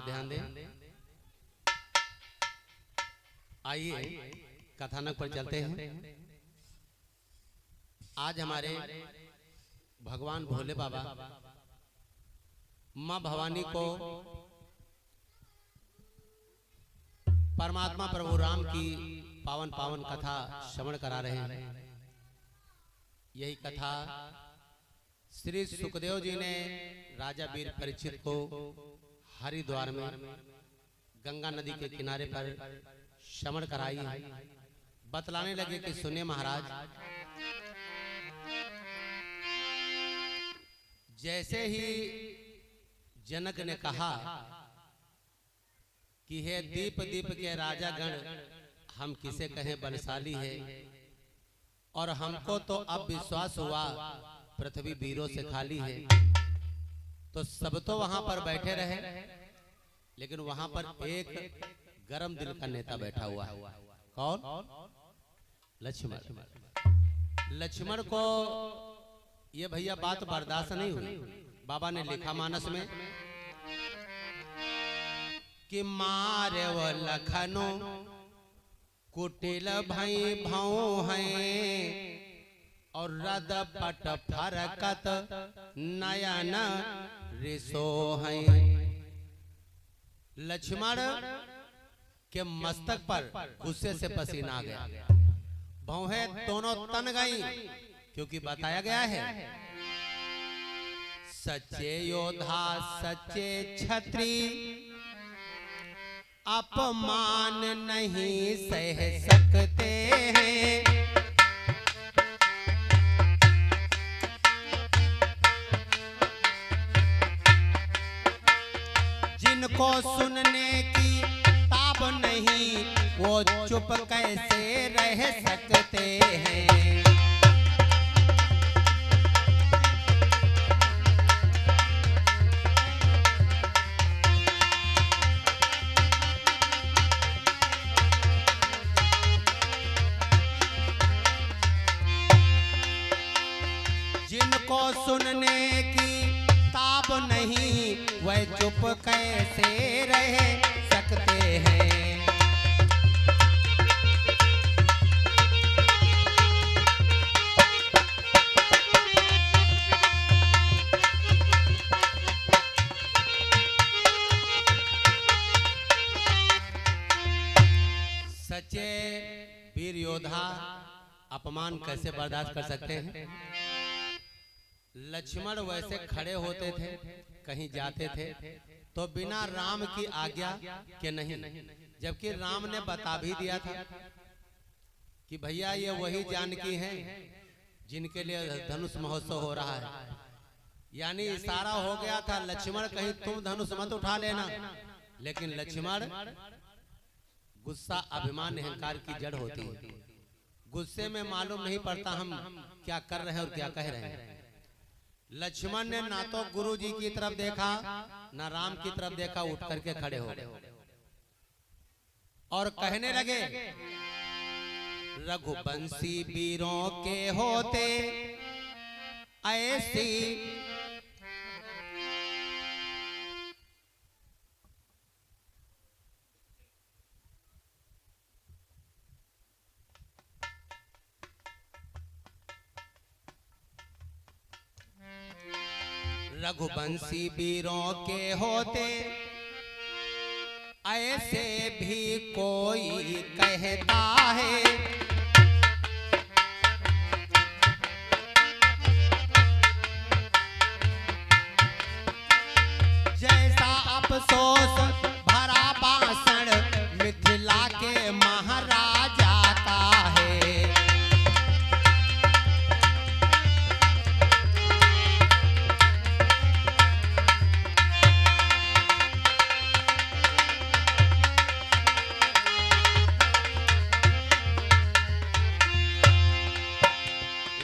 ध्यान दें। आइए कथानक पर चलते हैं। आज हमारे भगवान भोले बाबा माँ भवानी को परमात्मा प्रभु राम की पावन पावन कथा श्रवण करा रहे हैं। यही कथा श्री सुखदेव जी ने राजा वीर परीक्षित को हरिद्वार में गंगा नदी के किनारे पर श्रवण कराई। बतलाने लगे कि सुनिए महाराज, जैसे ही जनक ने कहा कि हे दीप दीप के राजा गण, हम किसे कहें बलशाली है, और हमको तो अब विश्वास हुआ पृथ्वी वीरों से खाली है। तो सब तो वहां पर बैठे रहे, लेकिन वहां पर एक गरम दिल का नेता बैठा हुआ है। कौन? लक्ष्मण। लक्ष्मण को ये भैया बात बर्दाश्त नहीं हुई। बाबा ने लिखा मानस में कि मारे वो लखनो कुटिल भई भाऊ हैं, और रद पट फरकत नयन रिसो हैं। लक्ष्मण के मस्तक पर गुस्से से पसीना आ गया, भौहें दोनों तन गई, क्योंकि बताया गया है सच्चे योद्धा सच्चे छत्री अपमान नहीं सह सकते हैं। जिनको सुनने की ताब नहीं, वो चुप कैसे रह सकते हैं। जिनको सुनने की ताब नहीं, वह चुप कैसे रह सकते हैं। सच्चे वीर योद्धा अपमान कैसे बर्दाश्त कर सकते हैं। लक्ष्मण वैसे खड़े होते थे, कहीं जाते थे तो बिना राम की आज्ञा के नहीं, जबकि राम ने बता भी दिया था कि भैया ये वही जानकी हैं जिनके लिए धनुष महोत्सव हो रहा है। यानी इशारा हो गया था लक्ष्मण कहीं तुम धनुष मत उठा लेना। लेकिन लक्ष्मण, गुस्सा अभिमान अहंकार की जड़ होती है। गुस्से में मालूम नहीं पड़ता हम क्या कर रहे हैं और क्या कह रहे हैं। लक्ष्मण ने ना तो गुरु जी की तरफ देखा ना राम की तरफ देखा, उठ करके खड़े हो गए और कहने लगे, रघुवंशी वीरों के होते ऐसी रघुवंशी वीरों के होते ऐसे भी कोई कहता है। जैसा अफसोस भरा भाषण मिथिला के महाराजा का है।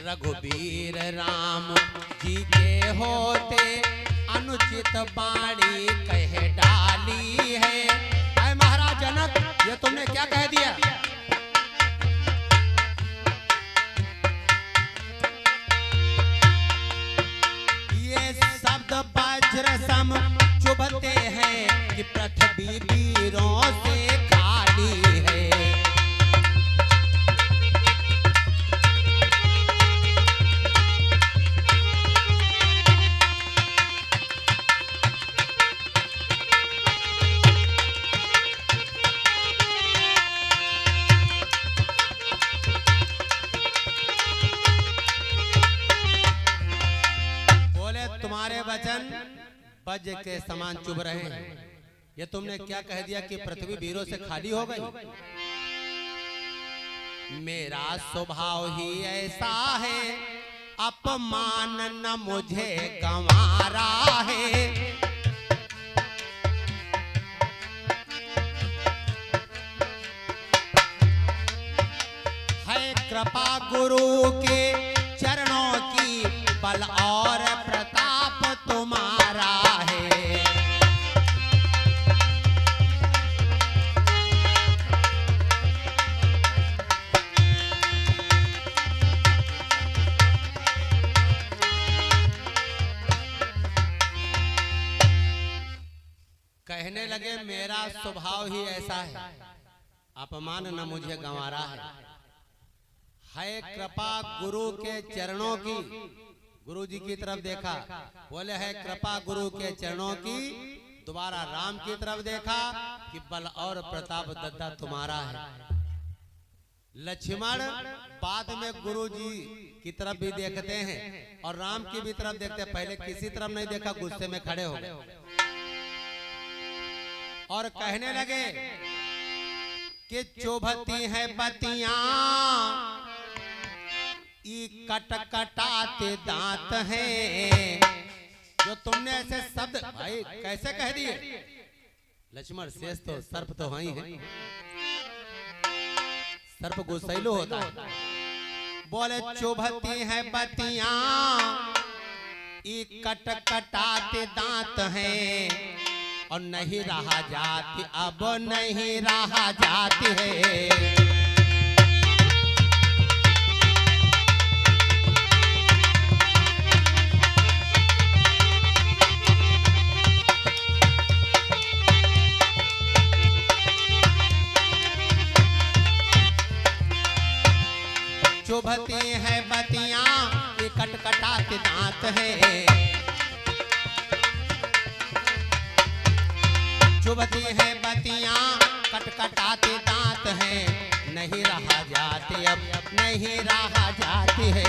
रघुवीर राम जी के होते अनुचित बाणी कह डाली है। अरे महाराज जनक, ये तुमने क्या कह दिया? ये शब्द वज्र सम चुभते हैं, कि पृथ्वी वीरों से खाली है। बोले तुम्हारे वचन वज्र के समान चुभ रहे हैं। ये तुमने क्या कह दिया कि पृथ्वी वीरों से खाली हो गई? मेरा स्वभाव ही ऐसा है, अपमान न मुझे गंवारा है। है कृपा गुरु के चरणों की, बल और प्रताप तुम्हारा है। कहने लगे मेरा स्वभाव ही ऐसा है, अपमान न मुझे गंवारा है कृपा गुरु के चरणों की। गुरु जी की तरफ देखा, बोले है कृपा गुरु के चरणों की। दोबारा राम की तरफ देखा कि बल और प्रताप दद्दा तुम्हारा है। लक्ष्मण बाद में गुरु जी की तरफ भी देखते हैं और राम की भी तरफ देखते हैं। पहले किसी तरफ नहीं देखा, गुस्से में खड़े हो गए और कहने लगे कि चुभती है बतियां, ई कट कटाते दांत हैं। जो तुमने ऐसे शब्द भाई कैसे कह दिए? लक्ष्मण शेष तो सर्प तो वही है, सर्प गुस्सैलो होता है। बोले चुभती है बतियां, ई कट कटाते दांत हैं और नहीं रहा जाती, अब नहीं रहा जाती है। चुभती है बतियां, ये कटकटाते दांत है। चुभती है बतियां, कटकटाते दांत है। नहीं रहा जाती, अब नहीं रहा जाती है।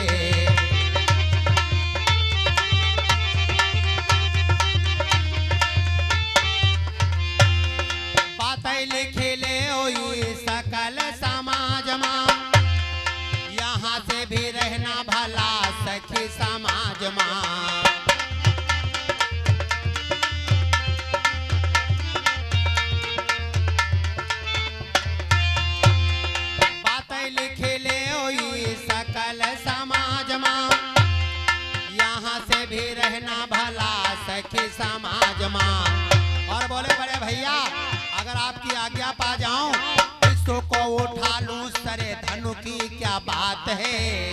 बातें लिखे ले सकल समाज मां, यहाँ से भी रहना भला सखी समाज मां। बातें लिखे ले सकल समाज मां, यहाँ से भी रहना भला सखी समाज मां। और बोले बड़े भैया अगर आपकी आज्ञा पा जाऊं, विश्व को उठा लूं सरे धनु की क्या बात है।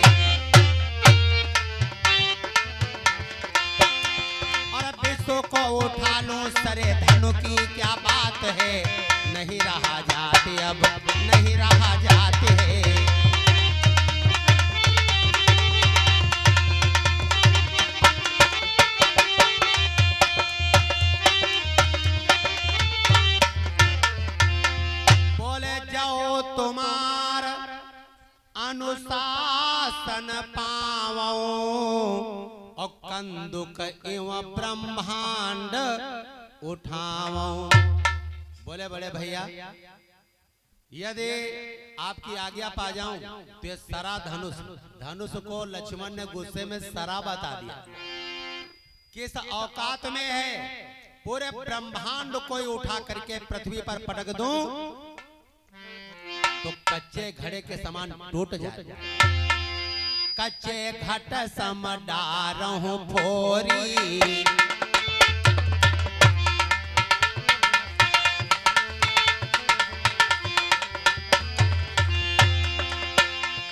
और विश्व को उठा लूं सरे धनु की क्या बात है। नहीं रहा जाती, अब नहीं रहा जाती है। तुम्हार अनुशासन पावो और कंदुक एवं ब्रह्मांड उठावो। बोले बड़े भैया यदि आपकी आज्ञा पा जाऊं तो ये सरा धनुष को लक्ष्मण ने गुस्से में सरा बता दिया। किस औकात में है, पूरे ब्रह्मांड को उठा करके पृथ्वी पर पटक दूं तो कच्चे घड़े के समान टूट जाए। कच्चे घट सम डारहूं फोरी,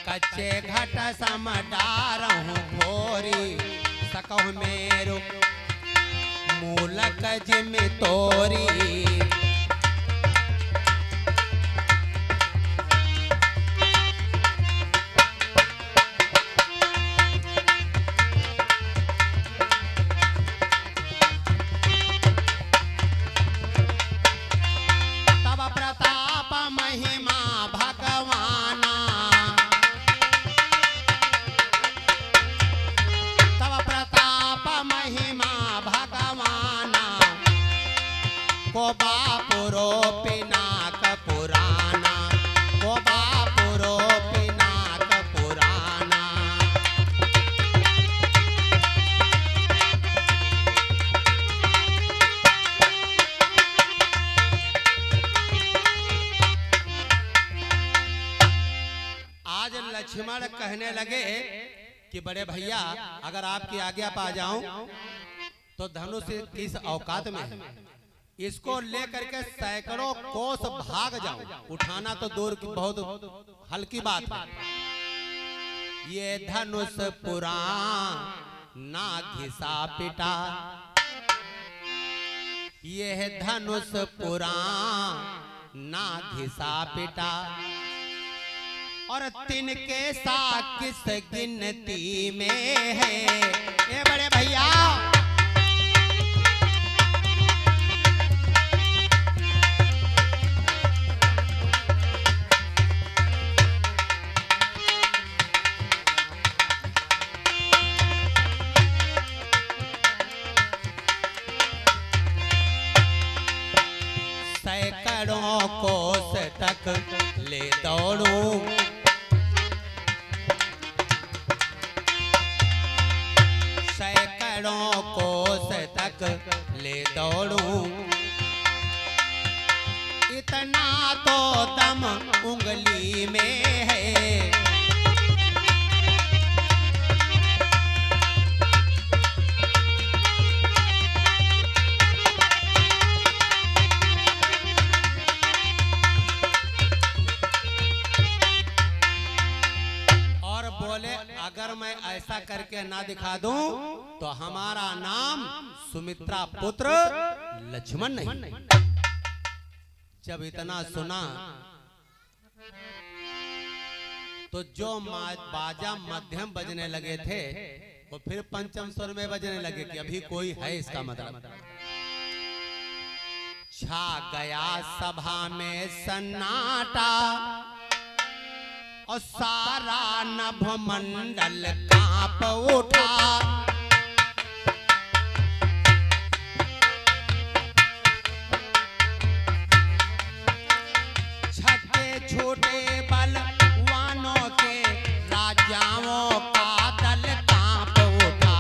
कच्चे घट सम डारहूं फोरी। सकहु मेरो मूलक जिम तोरी। को बापुरो पिनाक पुराना, को बापुरो पिनाक पुराना। आज लक्ष्मण कहने लगे कि बड़े भैया अगर आपकी आज्ञा पा जाऊं तो धनुष किस औकात में है, इसको लेकर के सैकड़ों कोस भाग जाऊं, उठाना तो दूर की बहुत हल्की बात है। ये धनुष पुराण ना घिसा पिटा, ये धनुष पुराण ना घिसा पिटा, और तिनके सा किस गिनती में है। ये बड़े भैया सैकड़ों कोस तक ले दौड़ूं, सैकड़ों कोस तक ले दौड़ूं, इतना तो दम उंगली में है। अगर मैं ऐसा करके ना दिखा दूं तो हमारा नाम सुमित्रा पुत्र लक्ष्मण नहीं। जब इतना सुना तो जो बाजा मध्यम बजने लगे थे वो फिर पंचम स्वर में बजने लगे कि अभी कोई है, इसका मतलब। छा गया सभा में सन्नाटा और सारा नभमंडल कांप उठा, छठे छोटे बलवानों के राजाओं का दल कांप उठा।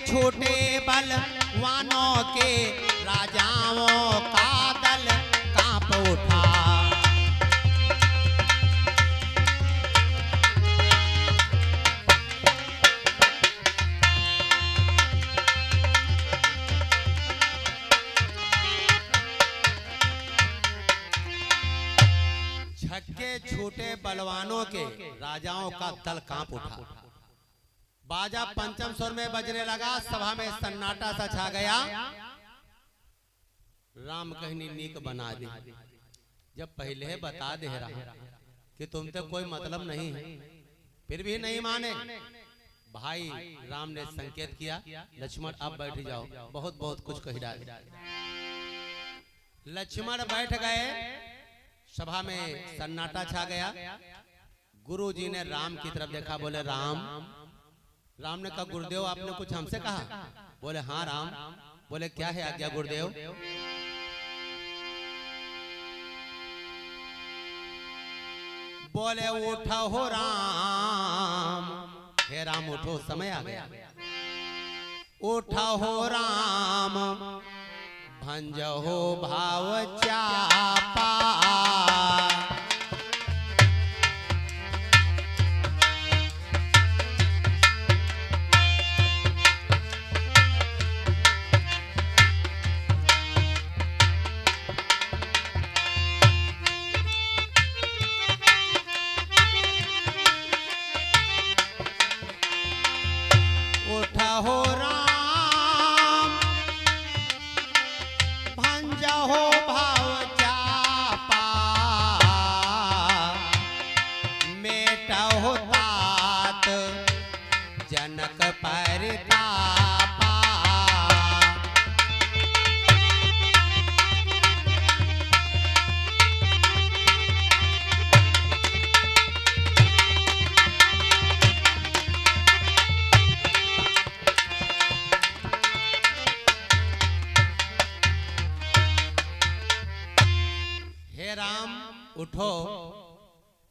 छोटे बलवानों के राजाओं का दल कांप उठा। छक्के छोटे बलवानों के राजाओं का दल कांप उठा। बाजा पंचम स्वर में बजने लगा, सभा में सन्नाटा सा छा गया। राम कहनी नीक बना दी, जब पहले बता दे रहा कि तुमसे कोई मतलब नहीं है, फिर भी नहीं माने। भाई राम ने संकेत किया, लक्ष्मण अब बैठ जाओ, बहुत बहुत कुछ कह डाले। लक्ष्मण बैठ गए, सभा में सन्नाटा छा गया। गुरु जी ने राम की तरफ देखा, बोले राम। राम ने कहा गुरुदेव आपने कुछ हमसे कहा? बोले हाँ राम। बोले क्या है आज्ञा गुरुदेव? बोले उठो हो राम। हे राम उठो, समय आ गया। उठो हो राम, भंजहो भाव चापा। हो राम, भंजहो भाव चापा। मेटहो तात जनक परितापा। उठो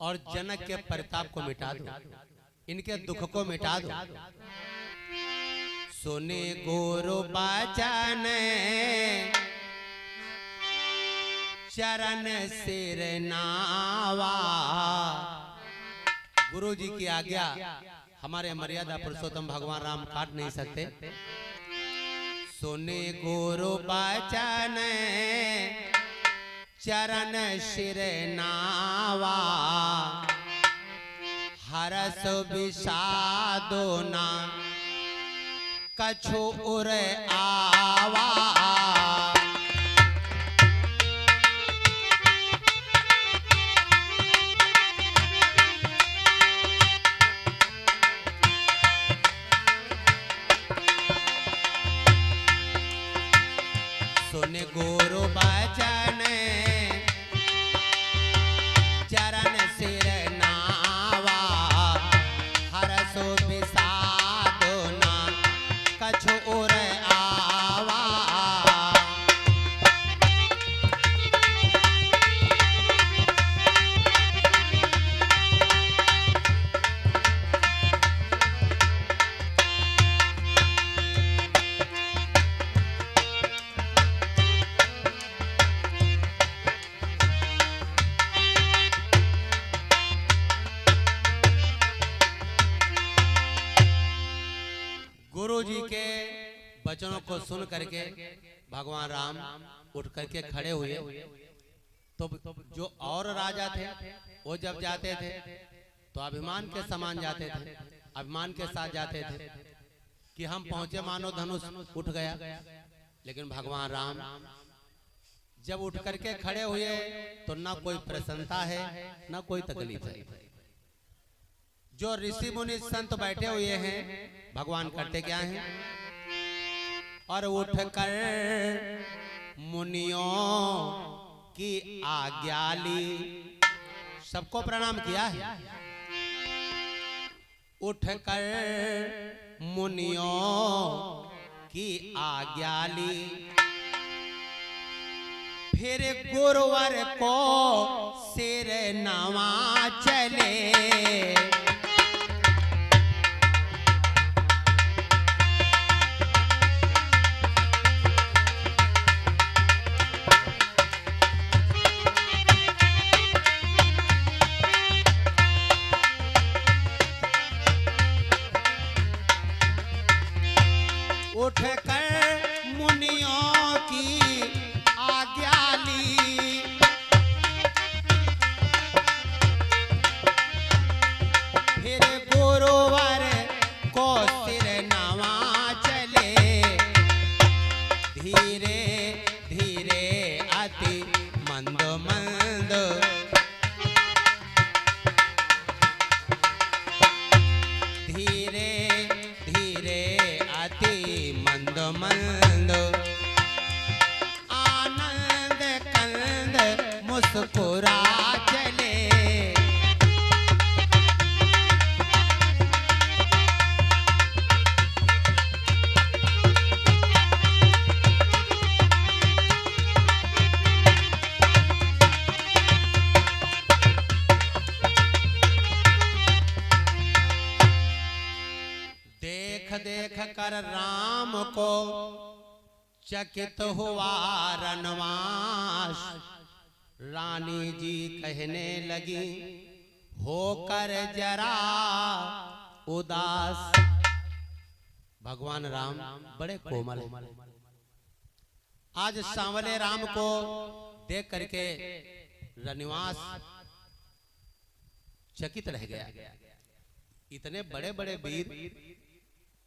और जनक के प्रताप को मिटा दो, इनके दुख को मिटा दो। सुने गुरु बचन चरण सिर नावा। गुरु जी की आज्ञा हमारे मर्यादा पुरुषोत्तम भगवान राम काट नहीं सकते। सुने गुरु बचन चरण सिर नावा। हरस विषादो ना कछु उर आवा। सुन गुरु बचन चरण सिर नावा। हरसो विषादो ना कछु उर आवा। गुरु जी के वचनों को सुन करके भगवान राम उठ करके खड़े हुए। तो जो और राजा थे वो जब जाते थे तो अभिमान के समान जाते थे, अभिमान के साथ जाते थे कि हम पहुंचे मानो धनुष उठ गया। लेकिन भगवान राम जब उठ करके खड़े हुए तो ना कोई प्रसन्नता है ना कोई तकलीफ है। जो ऋषि मुनि संत बैठे हुए हैं भगवान करते क्या हैं? और उठकर मुनियों की आज्ञा ली, सबको प्रणाम किया है। उठकर मुनियों की आज्ञा ली। फिर गुरुवर को सिर नवा चले। उठकर मुनियों की आज्ञा ली। फिर गुरुवर को सिर नवा चले। धीरे धीरे अति मंद मंद। धीरे धीरे अति मंद मंद। आनंद कंद मुस्कुरा चले। देख देख कर राम को चकित हुआ रनवास। रानी जी कहने लगी होकर जरा उदास। भगवान राम बड़े कोमल हैं। आज सांवले राम को देख करके रनिवास चकित रह गया। इतने बड़े बड़े वीर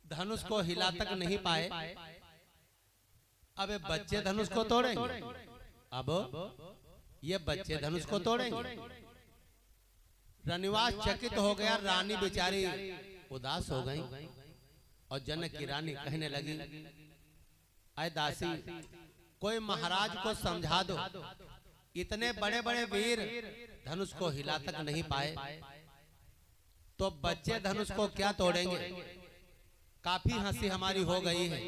धनुष को हिला तक नहीं पाए, अब ये बच्चे धनुष को तोड़ेंगे। अब ये बच्चे धनुष को तोड़ेंगे। रनिवास चकित हो गया। रानी बेचारी उदास हो गई और जनक की रानी कहने लगी अय दासी, कोई महाराज को समझा दो। इतने बड़े बड़े वीर धनुष को हिला तक नहीं पाए तो बच्चे धनुष को क्या तोड़ेंगे। काफी हंसी हमारी हो गई है,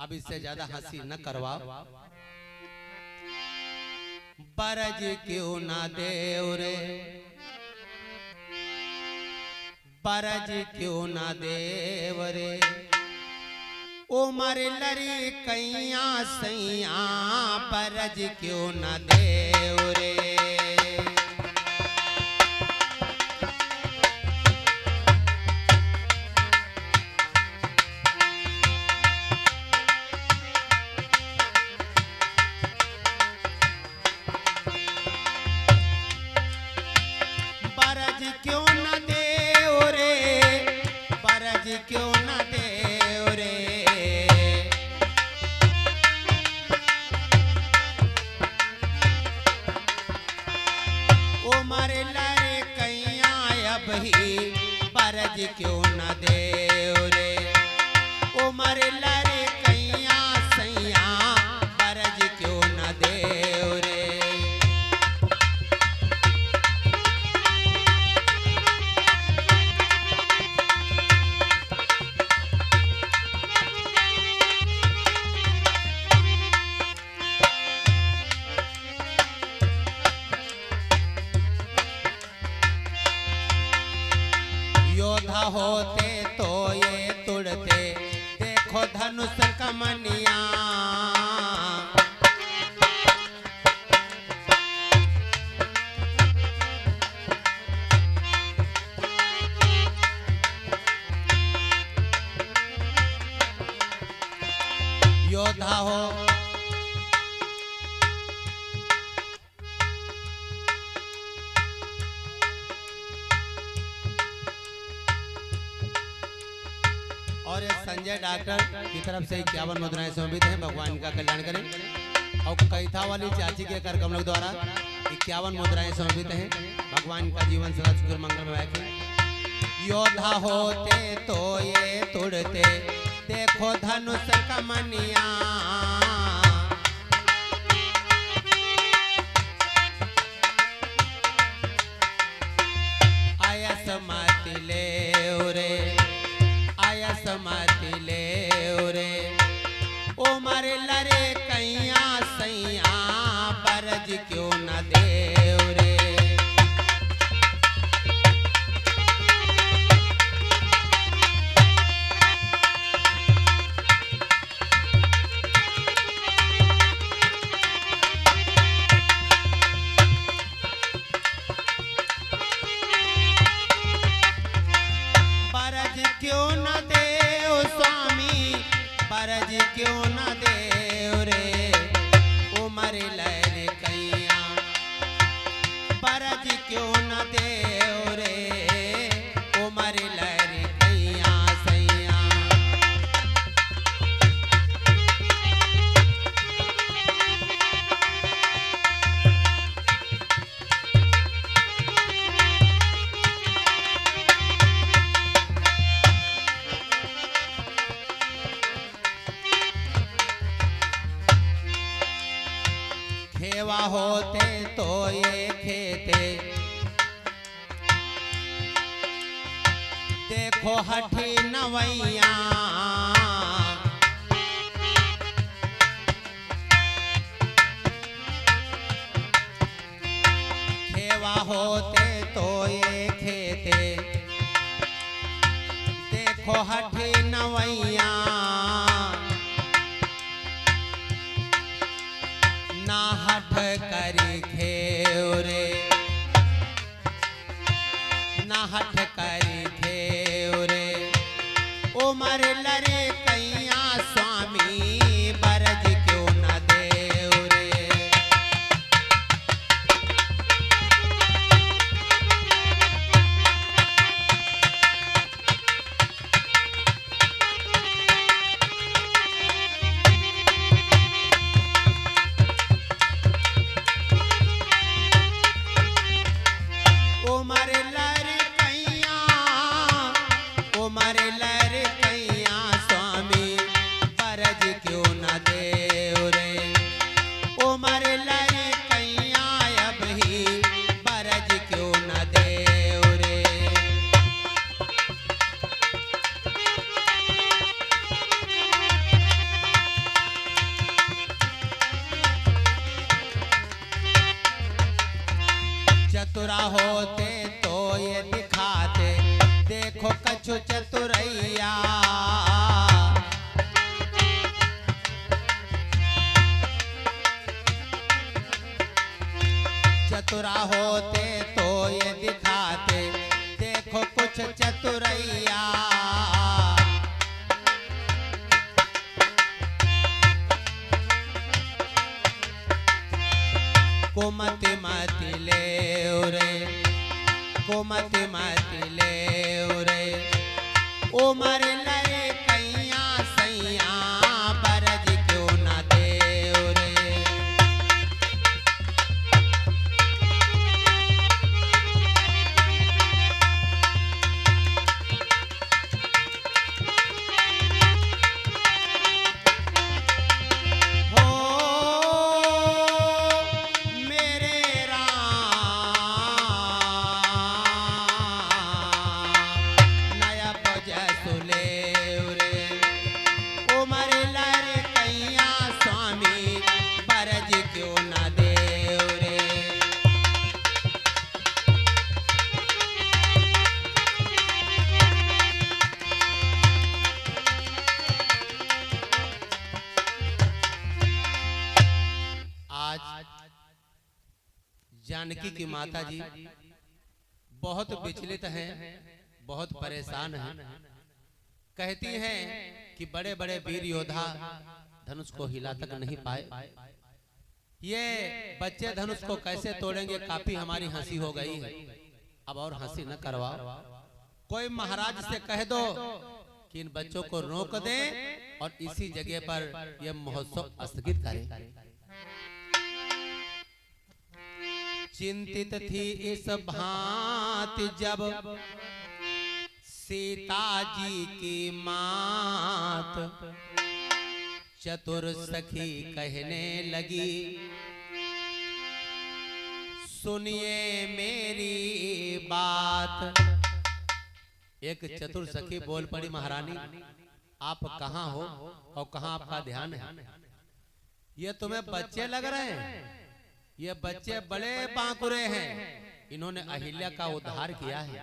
अब इससे ज्यादा हंसी न करवाओ। बरज क्यों ना देव रे, बरज क्यों ना देव रे, उमर लरी कैया सैया बरज क्यों ना देव रे। बरज क्यों न देव रे, बरज क्यों न देव रे, उमर लरे कैया अब ही बरज क्यों न देव रे, उमर लरे कैया सैया बरज क्यों न देव रे। योद्धा होते तो ये तुड़ते, देखो धनुष कमनिया, योद्धा हो और संजय डॉक्टर की तरफ से 51 मुद्राएं समर्पित हैं। भगवान का कल्याण करें। और कैथा वाली चाची के कर कमलों द्वारा 51 मुद्राएं समर्पित हैं। भगवान का जीवन सदा सुखी मंगल में रखे। योद्धा होते तो ये तुड़ते, देखो धनुष कमनिया, आयस माती ले रे, आयस माती ले रे, उमर लरे कैया सैया बरज क्यों न देव रे। बरज क्यों न देव स्वामी, बरज क्यों न देव रे, उमर लहर कैया बरज क्यों न देव रे, उमर लहर कैया सैया। खेवा होते तो ये खेते, देखो हठी नवैया, खेवा होते तो ये खेते, देखो हठी नवैया, ना हठ करी खेव रे, ना हठ करी खेव रे, उमर लरे कैया स्वामी बरज क्यों न देव रे। उमर लर कैया चतुरा होते तो ये दिखाते, देखो कछु चतुरैया। चतुरा होते तो ये दिखाते, देखो कुछ चतुरैया। कुमति मति ले रे, कुमति मति ले रे, उमर लय कैया सैया, बरज क्यों न दे रे। जानकी की माता जी बहुत विचलित हैं, बहुत परेशान हैं। कहती हैं कि बड़े बड़े वीर योद्धा धनुष को हिला तक नहीं पाए, ये बच्चे धनुष को कैसे तोड़ेंगे। काफी हमारी हंसी हो गई है, अब और हंसी न करवाओ। कोई महाराज से कह दो कि इन बच्चों को रोक दें और इसी जगह पर यह महोत्सव स्थगित करें। चिंतित थी इस भांति जब सीता जी की मात, चतुर सखी कहने लगी, सुनिए मेरी बात। एक चतुर सखी बोल पड़ी, महारानी आप कहाँ हो और कहाँ आपका ध्यान है? ये तुम्हें बच्चे लग रहे हैं? ये बच्चे बड़े बांकुरे हैं, इन्होंने अहिल्या का उद्धार किया है,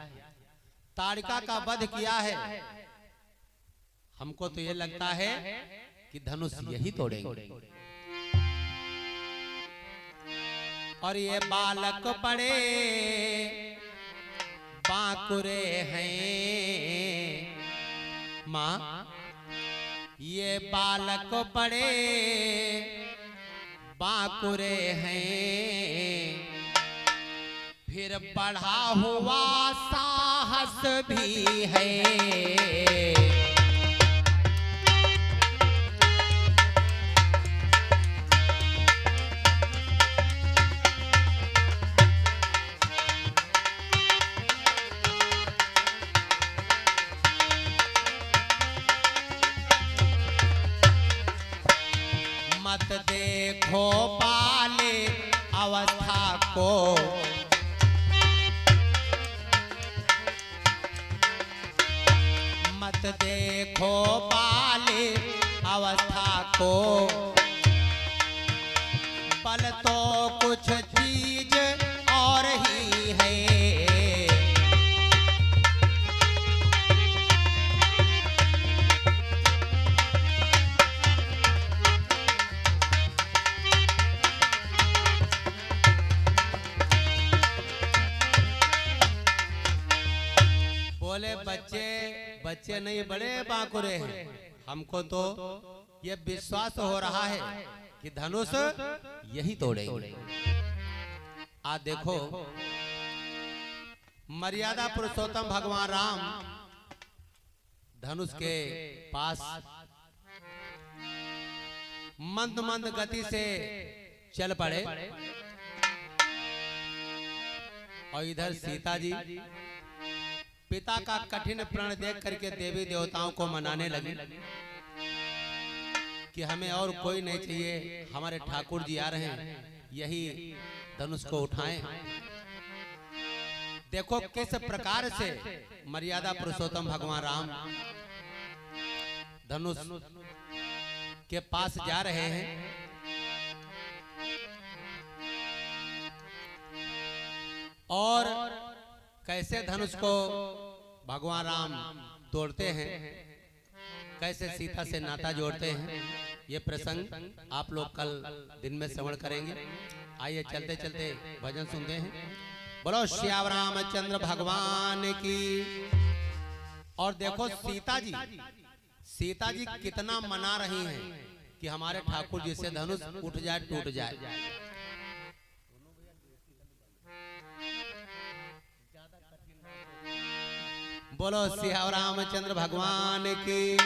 ताड़का का वध किया है। हमको तो ये लगता है कि धनुष यही तोड़ेंगे। और ये बालक बड़े बांकुरे हैं माँ, ये बालक बड़े बांकुरे हैं, फिर बढ़ा हुआ साहस भी है। मत देखो बाले अवस्था को, मत देखो बाले अवस्था को, पल तो कुछ चीज और ही है। बोले बच्चे नहीं बड़े बांकुरे हैं। हमको तो ये विश्वास हो रहा है कि धनुष यही तोड़ेंगे। आज देखो मर्यादा पुरुषोत्तम भगवान राम धनुष के पास मंद मंद गति से चल पड़े और इधर सीता जी पिता का कठिन प्रण देख करके देवी देवताओं को मनाने लगी कि हमें और कोई नहीं चाहिए, हमारे ठाकुर जी आ रहे हैं, यही धनुष को उठाएं। देखो किस प्रकार से मर्यादा पुरुषोत्तम भगवान राम धनुष के पास जा रहे हैं। और कैसे धनुष को भगवान राम तोड़ते हैं, कैसे सीता से नाता जोड़ते हैं, ये प्रसंग आप लोग कल दिन में श्रवण करेंगे। आइए चलते चलते भजन सुनते हैं। बोलो श्याम रामचंद्र भगवान की। और देखो सीता जी कितना मना रही हैं कि हमारे ठाकुर जी से धनुष उठ जाए, टूट जाए। बोलो श्याम रामचंद्र भगवान की।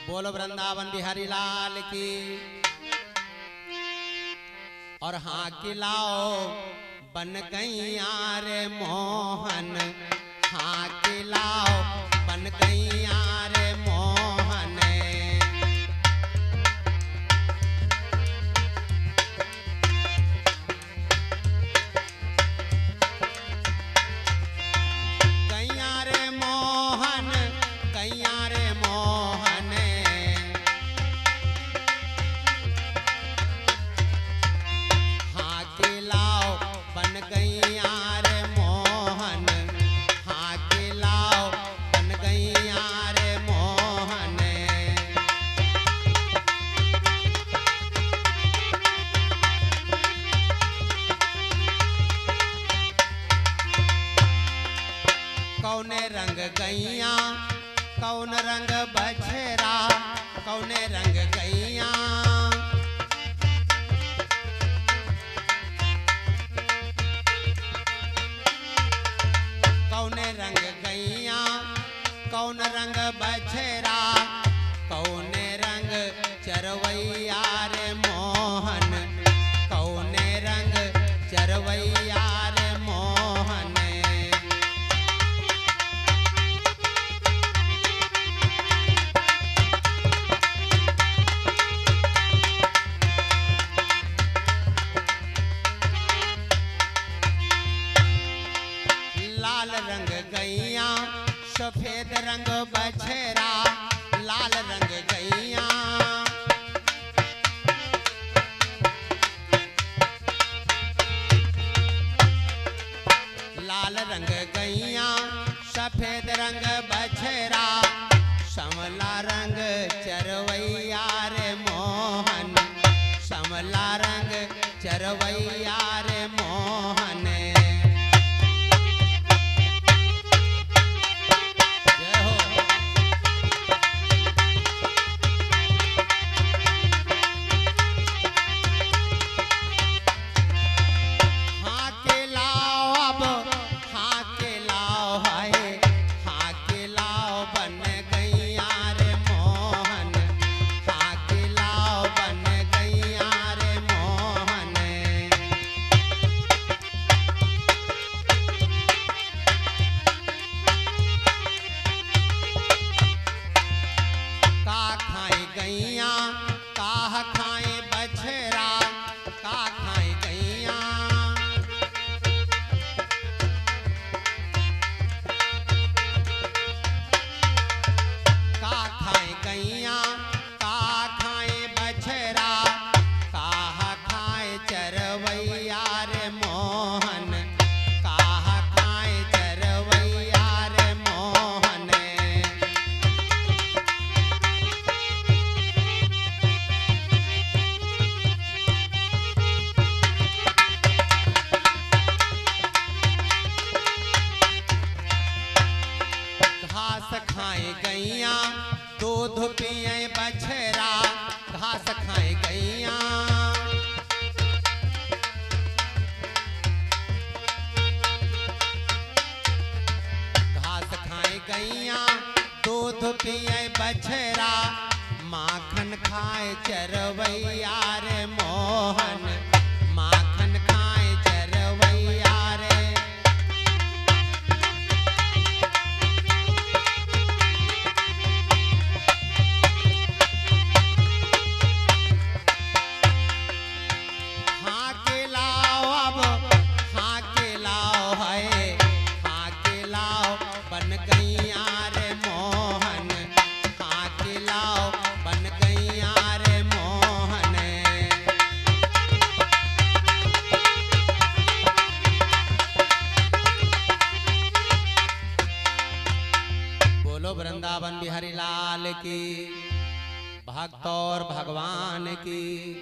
बोलो वृंदावन बिहारी लाल की। और हाँ खिलाओ बन गैया रे मोहन, हाँ खिलाओ बन गैया रे मोहन। गैया रे मोहन, गैया रे मोहन। हाँ खिलाओ बन गैया रे मोहन, हाँ खिलाओ बन गैया रे मोहन। कौने रंग गैया, कौन रंग बछरा, कौने रंग गैया। कौने रंग गैया, कौन रंग बछरा, कौने रंग चरवैया रे मोहन, कौने रंग चरवैया रे मोहन। लाल रंग गैया, सफेद रंग बछरा, लाल रंग गैया। लाल रंग गैया, सफेद रंग बछरा, समला रंग चरवैया रे मोहन, समला रंग चरवैया रे मोहन। खाए गैया, दूध पिए बछरा, घास खाए गैया। घास खाए गैया, दूध पिए बछरा, माखन खाए चरवैया रे मोहन, माखन खाए चरवैया रे। बन गैया रे मोहन, हाँ खिलाओ बन गैया रे मोहन। भक्त और भगवान की।